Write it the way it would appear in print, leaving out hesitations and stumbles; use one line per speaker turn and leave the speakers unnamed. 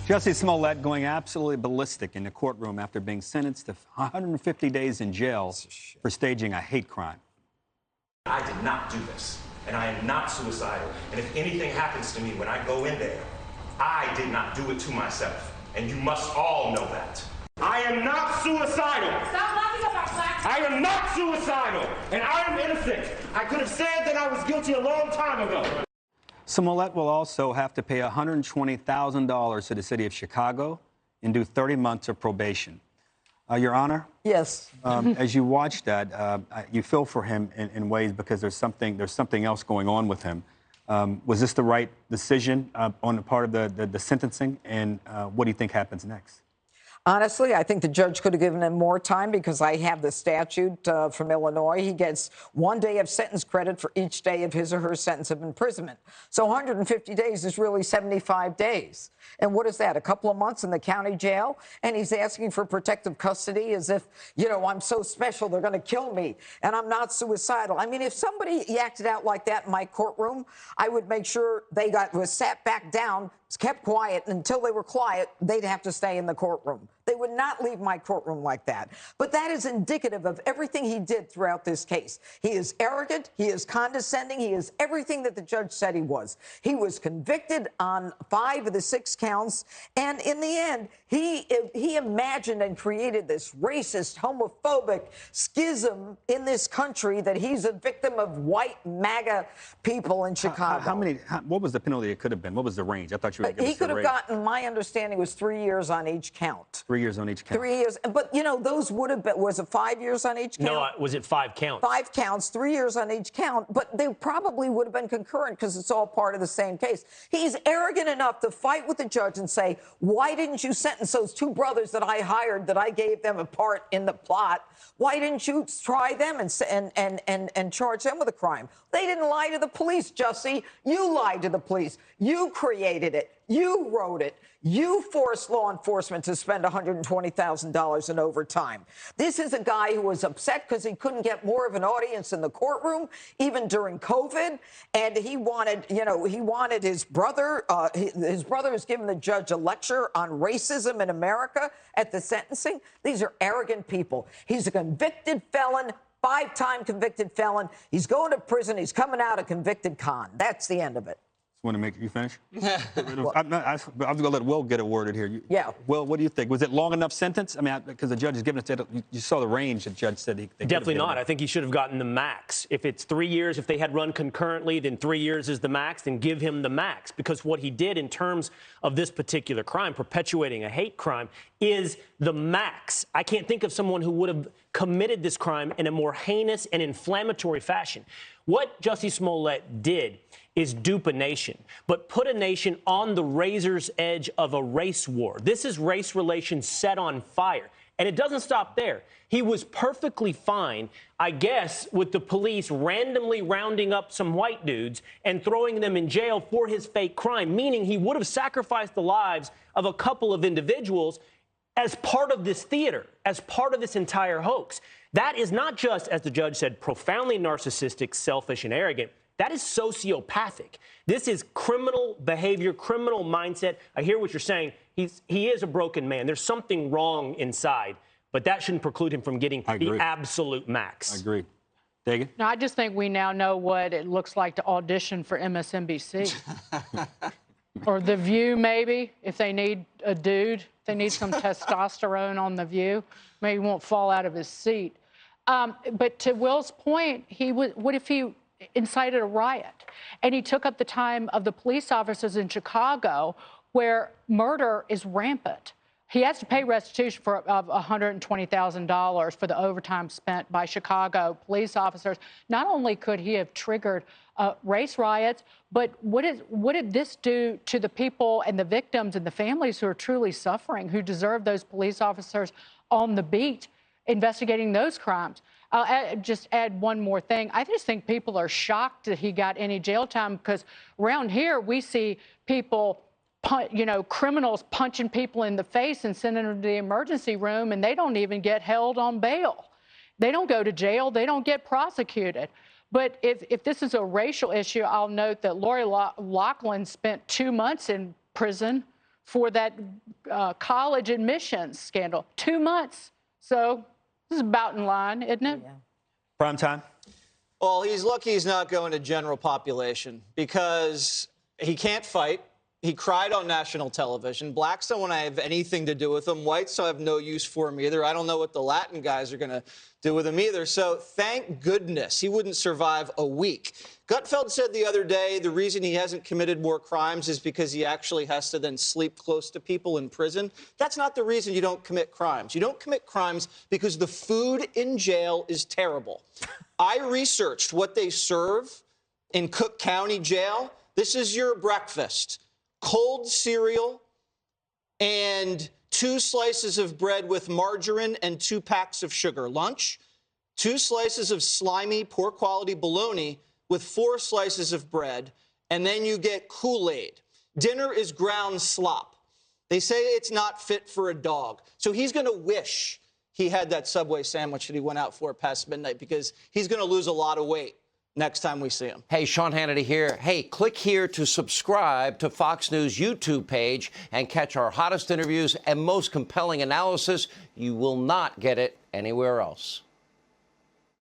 Jussie Smollett going absolutely ballistic in the courtroom after being sentenced to 150 days in jail for staging a hate crime.
I did not do this, and I am not suicidal. And if anything happens to me when I go in there, I did not do it to myself. And you must all know that. I am not suicidal.
Stop laughing about facts.
I am not suicidal, and I am innocent. I could have said that I was guilty a long time ago.
Smollett will also have to pay $120,000 to the city of Chicago and do 30 months of probation. Your Honor?
Yes.
As you watch that, you feel for him in ways because there's something else going on with him. Was this the right decision on the part of the sentencing? And what do you think happens next?
Honestly, I think the judge could have given him more time because I have the statute from Illinois. He gets 1 day of sentence credit for each day of his or her sentence of imprisonment. So 150 days is really 75 days. And what is that, a couple of months in the county jail? And he's asking for protective custody as if, you know, I'm so special, they're going to kill me, and I'm not suicidal. I mean, if somebody acted out like that in my courtroom, I would make sure they was sat back down, kept quiet, and until they were quiet, they'd have to stay in the courtroom. They would not leave my courtroom like that. But that is indicative of everything he did throughout this case. He is arrogant. He is condescending. He is everything that the judge said he was. He was convicted on 5 of the 6 counts. And in the end, he imagined and created this racist, homophobic schism in this country that he's a victim of white MAGA people in Chicago.
What was the penalty it could have been? What was the range? I thought you were
He could have gotten, my understanding was 3 years on each count.
3 years on each count.
3 years. But, you know, those would have been, was it 5 years on each count?
No, was it 5 counts?
5 counts, 3 years on each count. But they probably would have been concurrent because it's all part of the same case. He's arrogant enough to fight with the judge and say, why didn't you sentence those 2 brothers that I hired, that I gave them a part in the plot? Why didn't you try them and charge them with a crime? They didn't lie to the police, Jussie. You lied to the police. You created it. You wrote it. You forced law enforcement to spend $120,000 in overtime. This is a guy who was upset because he couldn't get more of an audience in the courtroom, even during COVID. And he wanted, you know, he wanted his brother. His brother was giving the judge a lecture on racism in America at the sentencing. These are arrogant people. He's a convicted felon, 5-time convicted felon. He's going to prison. He's coming out a convicted con. That's the end of it.
Want to make you finish? I'm going to let Will get it worded here.
Yeah.
Will, what do you think? Was it long enough sentence? I mean, because the judge has given us, you saw the range the judge said.
Definitely not. I think he should have gotten the max. If it's 3 years, if they had run concurrently, then 3 years is the max, then give him the max. Because what he did in terms of this particular crime, perpetuating a hate crime, is the max. I can't think of someone who would have committed this crime in a more heinous and inflammatory fashion. What Jussie Smollett did is dupe a nation, but put a nation on the razor's edge of a race war. This is race relations set on fire. And it doesn't stop there. He was perfectly fine, I guess, with the police randomly rounding up some white dudes and throwing them in jail for his fake crime, meaning he would have sacrificed the lives of a couple of individuals as part of this theater, as part of this entire hoax. That is not just, as the judge said, profoundly narcissistic, selfish, and arrogant. That is sociopathic. This is criminal behavior, criminal mindset. I hear what you're saying. He is a broken man. There's something wrong inside, but that shouldn't preclude him from getting the absolute max.
I agree. Dagan?
No, I just think we now know what it looks like to audition for MSNBC. Or The View, maybe, if they need a dude, if they need some testosterone on The View, maybe he won't fall out of his seat. But to Will's point, what if he incited a riot and he took up the time of the police officers in Chicago where murder is rampant? He has to pay restitution of $120,000 for the overtime spent by Chicago police officers. Not only could he have triggered race riots, but what did this do to the people and the victims and the families who are truly suffering, who deserve those police officers on the beat investigating those crimes? I'll just add one more thing. I just think people are shocked that he got any jail time because around here we see people, criminals punching people in the face and sending them to the emergency room, and they don't even get held on bail. They don't go to jail. They don't get prosecuted. But if this is a racial issue, I'll note that Lori Loughlin spent 2 months in prison for that college admissions scandal. 2 months. So this is about in line, isn't it?
Yeah.
Prime time.
Well, he's lucky he's not going to general population because he can't fight. He cried on national television. Blacks don't want to have anything to do with him. Whites don't have no use for him either. I don't know what the Latin guys are going to do with him either. So thank goodness he wouldn't survive a week. Gutfeld said the other day the reason he hasn't committed more crimes is because he actually has to then sleep close to people in prison. That's not the reason you don't commit crimes. You don't commit crimes because the food in jail is terrible. I researched what they serve in Cook County Jail. This is your breakfast. Cold cereal and 2 slices of bread with margarine and 2 packs of sugar. Lunch, 2 slices of slimy, poor quality bologna with 4 slices of bread, and then you get Kool-Aid. Dinner is ground slop. They say it's not fit for a dog. So he's going to wish he had that Subway sandwich that he went out for past midnight because he's going to lose a lot of weight next time we see him.
Hey, Sean Hannity here. Hey, click here to subscribe to Fox News YouTube page and catch our hottest interviews and most compelling analysis. You will not get it anywhere else.